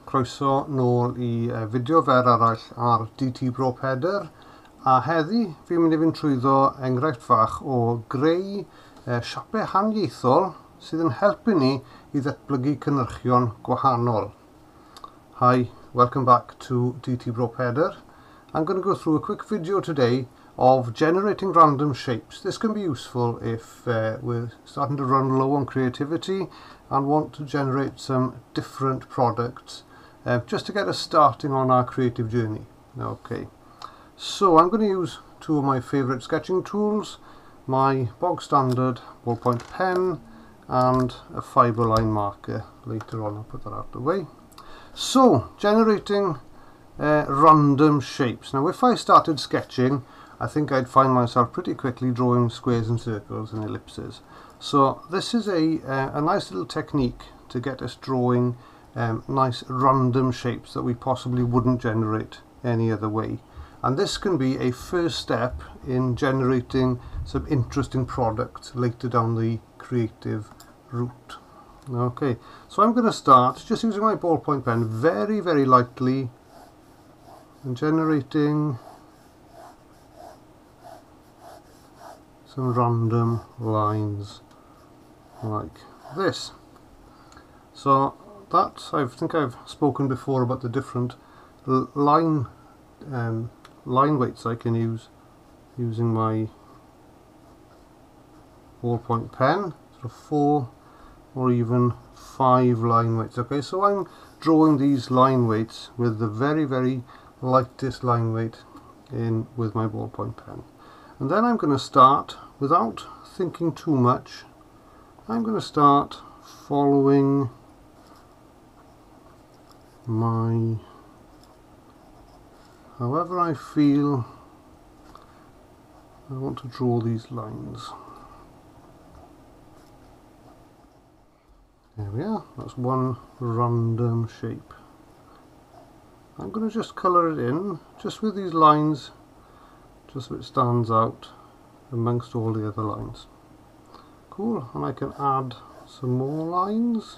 Croeso nôl I fideo fer arall ar DT Bro Peder, a heddi fi'n mynd I fynd trwyddo enghraifft fach o greu siapau haniaethol sydd yn helpu ni I ddatblygu cynhyrchion gwahanol. Hi, welcome back to DT Bro Peder. I'm going to go through a quick video today of generating random shapes. This can be useful if we're starting to run low on creativity and want to generate some different products just to get us starting on our creative journey. Okay, so I'm going to use two of my favorite sketching tools, my bog standard ballpoint pen and a fiber line marker. Later on I'll put that out of the way. So, generating random shapes. Now if I started sketching, I think I'd find myself pretty quickly drawing squares and circles and ellipses. So this is a nice little technique to get us drawing nice random shapes that we possibly wouldn't generate any other way. And this can be a first step in generating some interesting products later down the creative route. Okay, so I'm going to start just using my ballpoint pen very, very lightly and generating some random lines like this. So that, I think I've spoken before about the different line weights I can use using my ballpoint pen, sort of 4 or even 5 line weights. Okay, so I'm drawing these line weights with the very, very lightest line weight in with my ballpoint pen. And then I'm going to start, without thinking too much, I'm going to start following my, however I feel I want to draw these lines. There we are, that's one random shape. I'm going to just colour it in, just with these lines, just so it stands out amongst all the other lines. Cool, and I can add some more lines.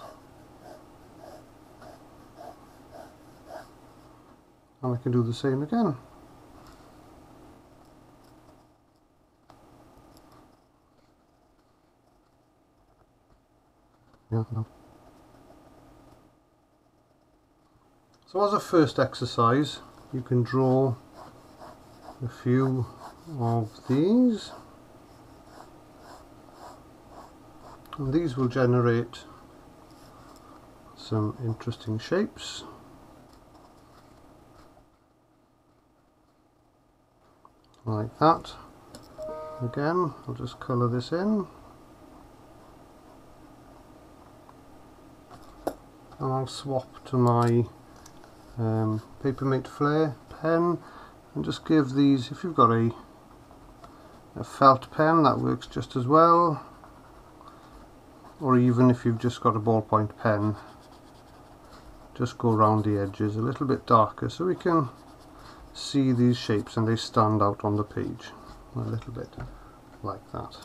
And I can do the same again. Yeah, no. So as a first exercise, you can draw a few of these, and these will generate some interesting shapes. Like that. Again, I'll just colour this in. And I'll swap to my Papermate Flare pen and just give these, if you've got a felt pen, that works just as well, or even if you've just got a ballpoint pen, just go around the edges a little bit darker so we can see these shapes and they stand out on the page a little bit like that.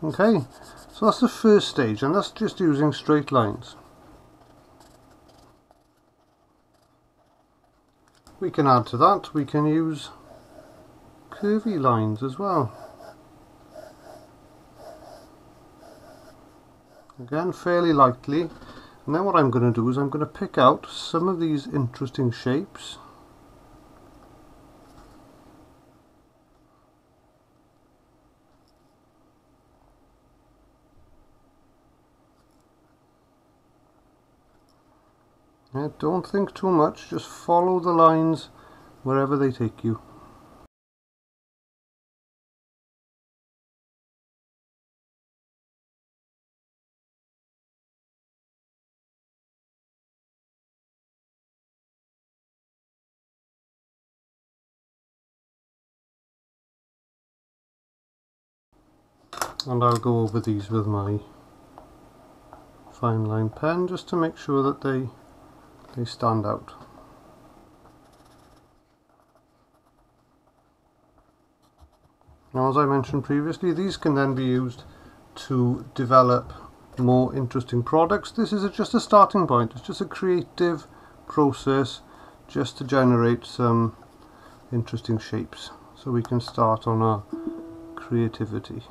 Okay, so that's the first stage, and that's just using straight lines. We can add to that, we can use curvy lines as well. Again, fairly lightly. And then what I'm going to do is I'm going to pick out some of these interesting shapes. Yeah, don't think too much, just follow the lines wherever they take you. And I'll go over these with my fine line pen just to make sure that they stand out. Now, as I mentioned previously, these can then be used to develop more interesting products. This is just a starting point. It's just a creative process just to generate some interesting shapes so we can start on our creativity.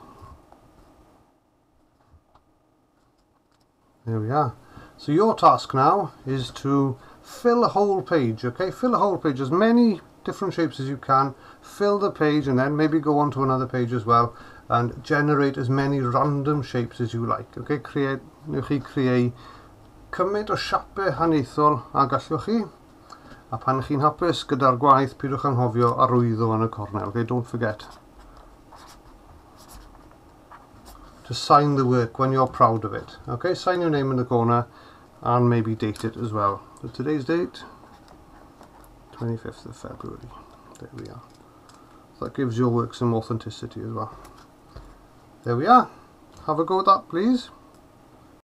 There we are. So your task now is to fill a whole page, okay? Fill a whole page, as many different shapes as you can. Fill the page and then maybe go on to another page as well and generate as many random shapes as you like, okay? Newch chi creu cymaint o siapau haniaethol a gallwch chi. A pan chi'n hapus gyda'r gwaith, pidwch anghofio arwyddo yn y cornel, okay? Don't forget to sign the work when you're proud of it, okay? Sign your name in the corner and maybe date it as well. So today's date, 25th of February. There we are. So that gives your work some authenticity as well. There we are. Have a go at that, please.